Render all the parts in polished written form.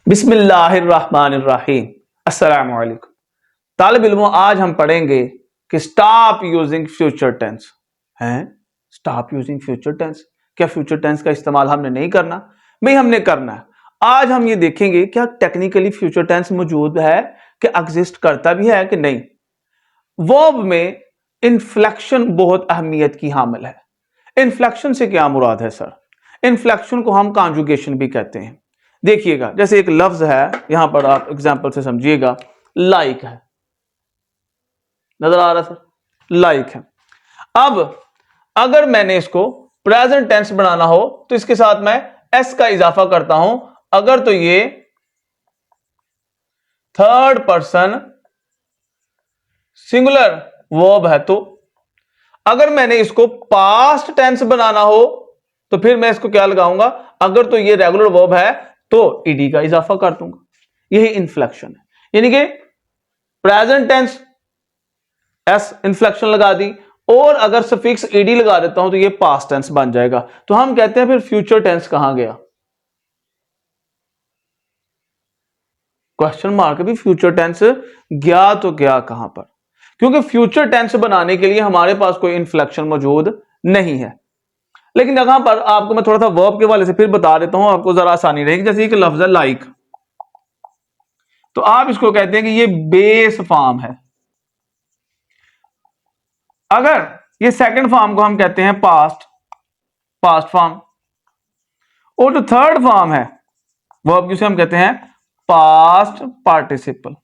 बिस्मिल्लाहिर्रहमानिर्रहीम। अस्सलामु अलैकुम तालिब इल्मों, आज हम पढ़ेंगे कि स्टॉप यूजिंग फ्यूचर टेंस। हैं, स्टॉप यूजिंग फ्यूचर टेंस, क्या फ्यूचर टेंस का इस्तेमाल हमने नहीं करना? भाई हमने करना है। आज हम ये देखेंगे क्या टेक्निकली फ्यूचर टेंस मौजूद है, कि एग्जिस्ट करता भी है कि नहीं। वर्ब में इन्फ्लेक्शन बहुत अहमियत की हामिल है। इन्फ्लेक्शन से क्या मुराद है सर? इन्फ्लेक्शन को हम कॉन्जुगेशन भी कहते हैं। देखिएगा, जैसे एक लफ्ज है, यहां पर आप एग्जांपल से समझिएगा, लाइक है, नजर आ रहा सर? लाइक है। अब अगर मैंने इसको प्रेजेंट टेंस बनाना हो तो इसके साथ मैं एस का इजाफा करता हूं, अगर तो ये थर्ड पर्सन सिंगुलर वर्ब है तो। अगर मैंने इसको पास्ट टेंस बनाना हो तो फिर मैं इसको क्या लगाऊंगा, अगर तो ये रेगुलर वर्ब है तो ईडी का इजाफा कर दूंगा। यही इन्फ्लेक्शन है, यानी कि प्रेजेंट टेंस एस इन्फ्लेक्शन लगा दी, और अगर सफिक्स ईडी लगा देता हूं तो ये पास्ट टेंस बन जाएगा। तो हम कहते हैं फिर फ्यूचर टेंस कहां गया? क्वेश्चन मार्क भी, फ्यूचर टेंस गया तो गया कहां पर? क्योंकि फ्यूचर टेंस बनाने के लिए हमारे पास कोई इन्फ्लेक्शन मौजूद नहीं है। लेकिन यहां पर आपको मैं थोड़ा सा वर्ब के वाले से फिर बता देता हूं, आपको जरा आसानी रहेगी। जैसे एक लफ्ज है लाइक, तो आप इसको कहते हैं कि ये बेस फॉर्म है। अगर ये सेकंड फॉर्म को हम कहते हैं पास्ट फॉर्म, और जो थर्ड फॉर्म है वर्ब जिसे हम कहते हैं पास्ट पार्टिसिपल।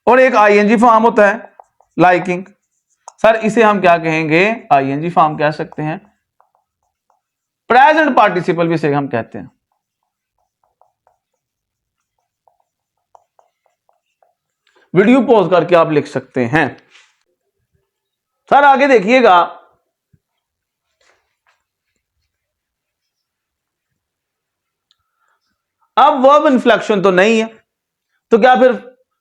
और एक आईएनजी फॉर्म होता है लाइकिंग। सर इसे हम क्या कहेंगे? आईएनजी फॉर्म कह सकते हैं, प्रेजेंट पार्टिसिपल भी इसे हम कहते हैं। वीडियो पॉज करके आप लिख सकते हैं। सर आगे देखिएगा, अब वर्ब इन्फ्लेक्शन तो नहीं है, तो क्या फिर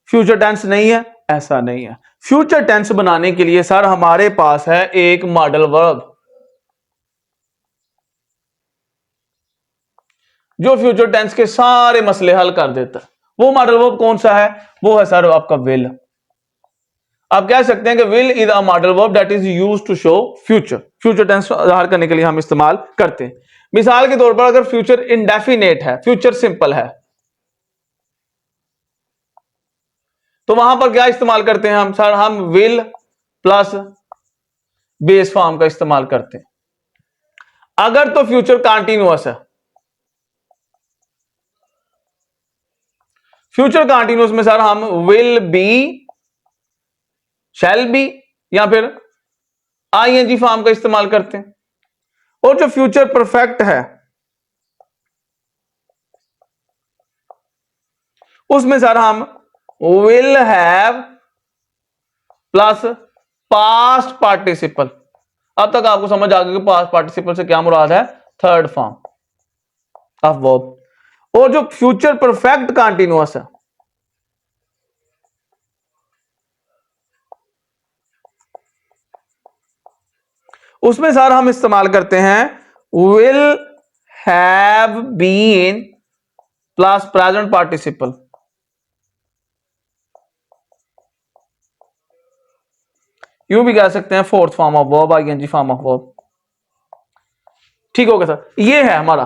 फ्यूचर टेंस नहीं है? ऐसा नहीं है। फ्यूचर टेंस बनाने के लिए सर हमारे पास है एक मॉडल वर्ब, जो फ्यूचर टेंस के सारे मसले हल कर देता है। वो मॉडल वर्ब कौन सा है? वो है सर आपका विल। आप कह सकते हैं कि will is a modal verb that is used to show future. Future tense जाहिर करने के लिए हम इस्तेमाल करते हैं। मिसाल के तौर पर अगर फ्यूचर इंडेफिनेट है, फ्यूचर सिंपल है, तो वहां पर क्या इस्तेमाल करते हैं हम? सर हम विल प्लस बेस फॉर्म का इस्तेमाल करते हैं। अगर तो फ्यूचर कंटीन्यूअस है, फ्यूचर कंटीन्यूअस में सर हम विल बी, शैल बी, या फिर आईएनजी फॉर्म का इस्तेमाल करते हैं। और जो फ्यूचर परफेक्ट है उसमें सर हम will have plus past participle. अब तक आपको समझ आ गया कि पास्ट पार्टिसिपल से क्या मुराद है? Third form of verb. और जो फ्यूचर परफेक्ट कंटीन्यूअस है उसमें सर हम इस्तेमाल करते हैं will have been plus present participle. यूं भी कह सकते हैं fourth form of verb, ING form of verb. ठीक हो गया सर, ये है हमारा।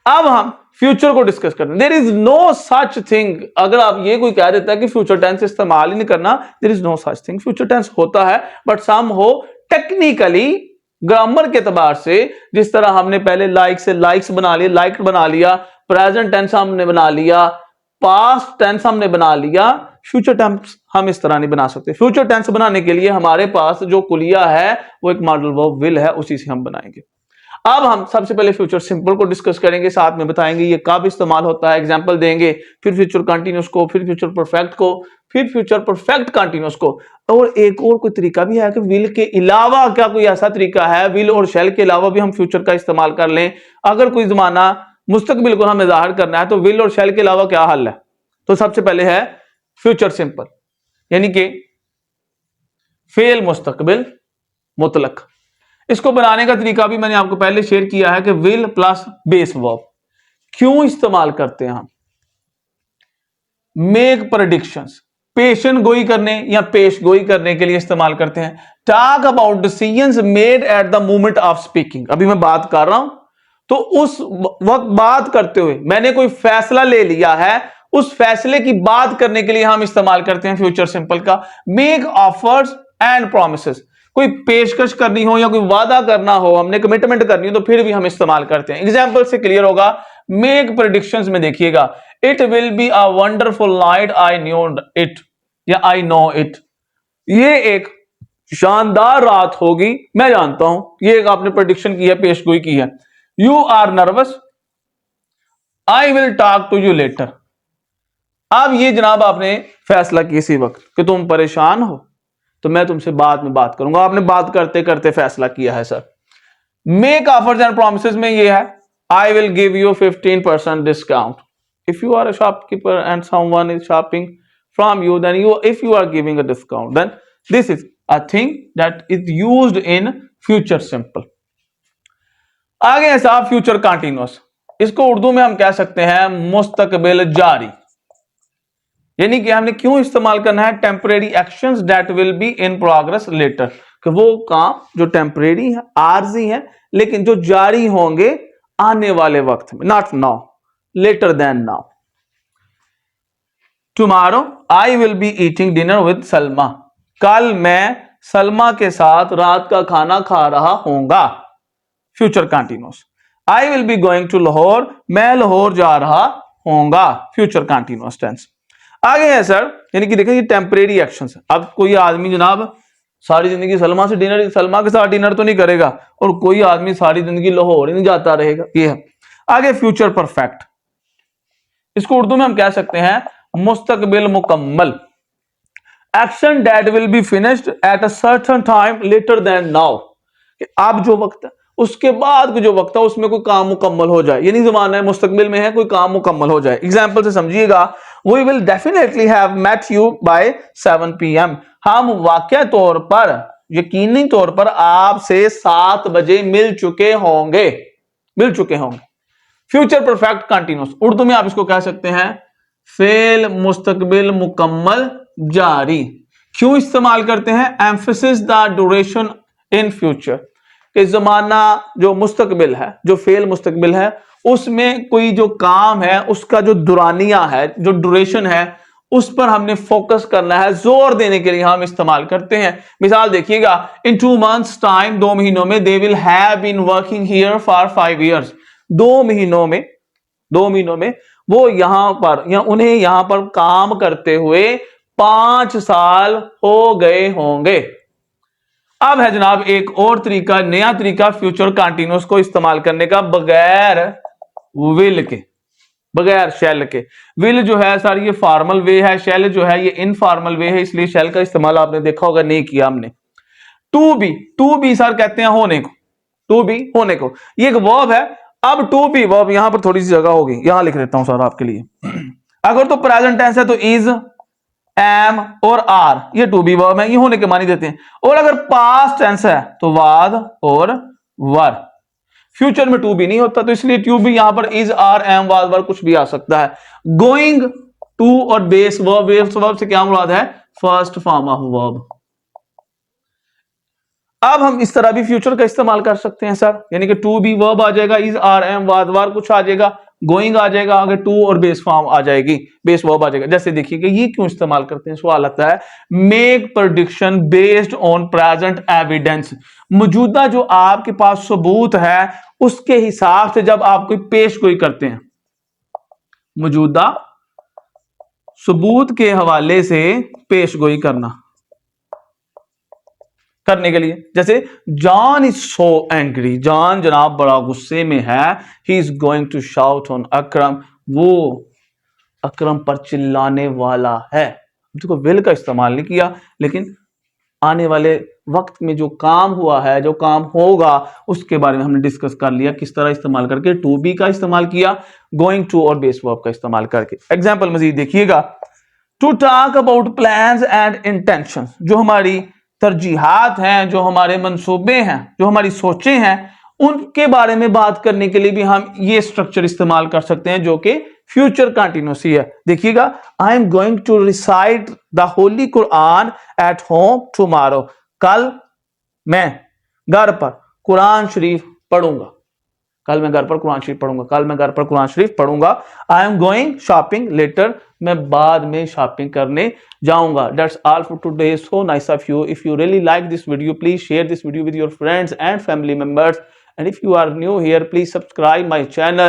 अब हम फ्यूचर को डिस्कस करते हैं। There is no such thing, अगर आप ये कोई कह देता है कि फ्यूचर टेंस इस्तेमाल ही नहीं करना, there is no such thing. Future tense होता है, बट सम हो टेक्निकली ग्रामर के एतबार से, जिस तरह हमने पहले लाइक से लाइक्स बना लिया, लाइक बना लिया, प्रेजेंट टेंस हमने बना लिया, पास्ट टेंस हमने बना लिया, फ्यूचर टेंस हम इस तरह नहीं बना सकते। फ्यूचर टेंस बनाने के लिए हमारे पास जो कुलिया है वो एक मॉडल वर्ब विल है, उसी से हम बनाएंगे। अब हम सबसे पहले फ्यूचर सिंपल को डिस्कस करेंगे, साथ में बताएंगे ये कब इस्तेमाल होता है, एग्जांपल देंगे, फिर फ्यूचर कंटीन्यूअस को, फिर फ्यूचर परफेक्ट को, फिर फ्यूचर परफेक्ट कंटीन्यूअस को। और एक और कोई तरीका भी है कि विल के अलावा, क्या कोई ऐसा तरीका है विल और शैल के अलावा भी हम फ्यूचर का इस्तेमाल कर लें? अगर कोई जमाना मुस्तकबिल को हमें जाहिर करना है तो विल और शैल के अलावा क्या हल है? तो सबसे पहले है फ्यूचर सिंपल, यानी कि फेल मुस्तकबिल मुतलक। इसको बनाने का तरीका भी मैंने आपको पहले शेयर किया है कि विल प्लस बेस वर्ब क्यों इस्तेमाल करते हैं हम। मेक प्रेडिक्शंस, पेशन गोई करने या पेश गोई करने के लिए इस्तेमाल करते हैं। Talk about decisions made at the moment of speaking, अभी मैं बात कर रहा हूं तो उस वक्त बात करते हुए मैंने कोई फैसला ले लिया है, उस फैसले की बात करने के लिए हम इस्तेमाल करते हैं फ्यूचर सिंपल का। मेक ऑफर्स एंड प्रोमिसेस, कोई पेशकश करनी हो या कोई वादा करना हो, हमने कमिटमेंट करनी हो तो फिर भी हम इस्तेमाल करते हैं। एग्जाम्पल से क्लियर होगा। मेक प्रेडिक्शंस में देखिएगा, it will be a wonderful night, I knew it या आई नो इट, ये एक शानदार रात होगी, मैं जानता हूं। ये एक आपने प्रेडिक्शन की है, पेशगोई की है। You are nervous, I will talk to you later. अब ये जनाब आपने फैसला किया इसी वक्त कि तुम परेशान हो तो मैं तुमसे बाद में बात करूंगा, आपने बात करते करते फैसला किया है sir. Make offers and promises में ये है, I will give you 15% discount if you are a shopkeeper and someone is shopping from you, then you if you are giving a discount then this is a thing that is used in future simple. आगे है साहब future continuous, इसको उर्दू में हम कह सकते हैं मुस्तकबिल जारी, यानी कि हमने क्यों इस्तेमाल करना है, temporary actions that will be in progress later, कि वो काम जो टेम्परेरी है, आरजी है, लेकिन जो जारी होंगे आने वाले वक्त में, not now, later than now. Tomorrow I will be eating dinner with Salma, कल मैं सलमा के साथ रात का खाना खा रहा होऊंगा, future continuous. I will be going to Lahore, मैं लाहौर जा रहा होऊंगा, फ्यूचर कंटीन्यूअस टेंस। आगे है सर, यानी कि देखिए ये टेम्परेरी एक्शंस है। अब कोई आदमी जनाब सारी जिंदगी सलमा के साथ डिनर तो नहीं करेगा, और कोई आदमी सारी जिंदगी लाहौर ही नहीं जाता रहेगा, ये है। आगे फ्यूचर परफेक्ट, इसको उर्दू में हम कह सकते हैं मुस्तकबिल मुकम्मल, action that will be finished at a certain time later than now, अब जो वक्त है उसके बाद जो वक्त है उसमें कोई काम मुकम्मल हो जाए, यानी जमाना है मुस्तकबिल में है, कोई काम मुकम्मल हो जाए। एग्जाम्पल से समझिएगा, we will definitely have met you by 7 PM, हम वाकई तौर पर, यकीनी तौर पर आपसे 7 बजे मिल चुके होंगे। फ्यूचर परफेक्ट कंटीन्यूअस, उर्दू में आप इसको कह सकते हैं फेल मुस्तकबिल मुकम्मल जारी। क्यों इस्तेमाल करते हैं, emphasis the duration in future, कि जमाना जो मुस्तकबिल है, जो फेल मुस्तकबिल है, उसमें कोई जो काम है उसका जो दुरानिया है, जो ड्यूरेशन है, उस पर हमने फोकस करना है, जोर देने के लिए हम इस्तेमाल करते हैं। मिसाल देखिएगा, इन 2 months टाइम, 2 महीनों में, they will have been working here for 5 years, 2 महीनों में वो यहां पर या उन्हें यहां पर काम करते हुए 5 साल हो गए होंगे। अब है जनाब एक और तरीका, नया तरीका फ्यूचर कंटीन्यूअस को इस्तेमाल करने का, बगैर विल के, बगैर शेल के। विल जो है सर ये फॉर्मल वे है, शेल जो है ये इनफॉर्मल वे है, इसलिए शेल का इस्तेमाल आपने देखा होगा नहीं किया हमने। टू बी सर कहते हैं होने को, टू बी होने को, ये एक वर्ब है। अब टू बी वर्ब यहां पर थोड़ी सी जगह होगी, यहां लिख देता हूं सर आपके लिए। अगर तो प्रेजेंट टेंस है तो इज, एम और आर, ये टू बी वर्ब है, ये होने के मानी देते हैं। और अगर पास्ट टेंस है तो वाद और वर। फ्यूचर में टू बी नहीं होता, तो इसलिए टू बी यहां पर इज, आर, एम, वाद, वर कुछ भी आ सकता है। गोइंग टू और बेस वर्ब से क्या मुराद है, फर्स्ट फॉर्म ऑफ वर्ब। अब हम इस तरह भी फ्यूचर का इस्तेमाल कर सकते हैं सर, यानी कि टू बी वर्ब आ जाएगा, इज, आर, एम, वाद, वर कुछ आ जाएगा, गोइंग आ जाएगा, आगे टू और बेस फॉर्म आ जाएगी, बेस वर्ब आ जाएगा। जैसे देखिए कि ये क्यों इस्तेमाल करते हैं, सवाल आता है। Make prediction based on present evidence, मौजूदा जो आपके पास सबूत है उसके हिसाब से जब आप कोई पेश गोई करते हैं, मौजूदा सबूत के हवाले से पेश गोई करने के लिए। जैसे John is so angry, John जनाब बड़ा गुस्से में है, he is going to shout on Akram, वो अकरम पर चिल्लाने वाला है। देखो विल का इस्तेमाल नहीं किया, लेकिन आने वाले वक्त में जो काम हुआ है, जो काम होगा, उसके बारे में हमने डिस्कस कर लिया, किस तरह इस्तेमाल करके। टू बी का इस्तेमाल किया, गोइंग टू और बेस वर्ब का इस्तेमाल करके। एग्जाम्पल मजीद देखिएगा, to talk about plans and intentions, जो हमारी तरजीहात हैं, जो हमारे मंसूबे हैं, जो हमारी सोचें हैं, उनके बारे में बात करने के लिए भी हम ये स्ट्रक्चर इस्तेमाल कर सकते हैं, जो कि फ्यूचर कंटिन्यूसी है। देखिएगा, I am going to recite the holy Quran at home tomorrow. कल मैं घर पर कुरान शरीफ पढ़ूंगा। कल मैं घर पर कुरान शरीफ पढ़ूंगा। कल मैं घर पर कुरान शरीफ पढ़ूंगा। I am going shopping later. मैं बाद में शॉपिंग करने जाऊंगा। That's all for today. So nice of you. If you really like this video, please share this video with your friends and family members, and if you are new here, please subscribe my channel.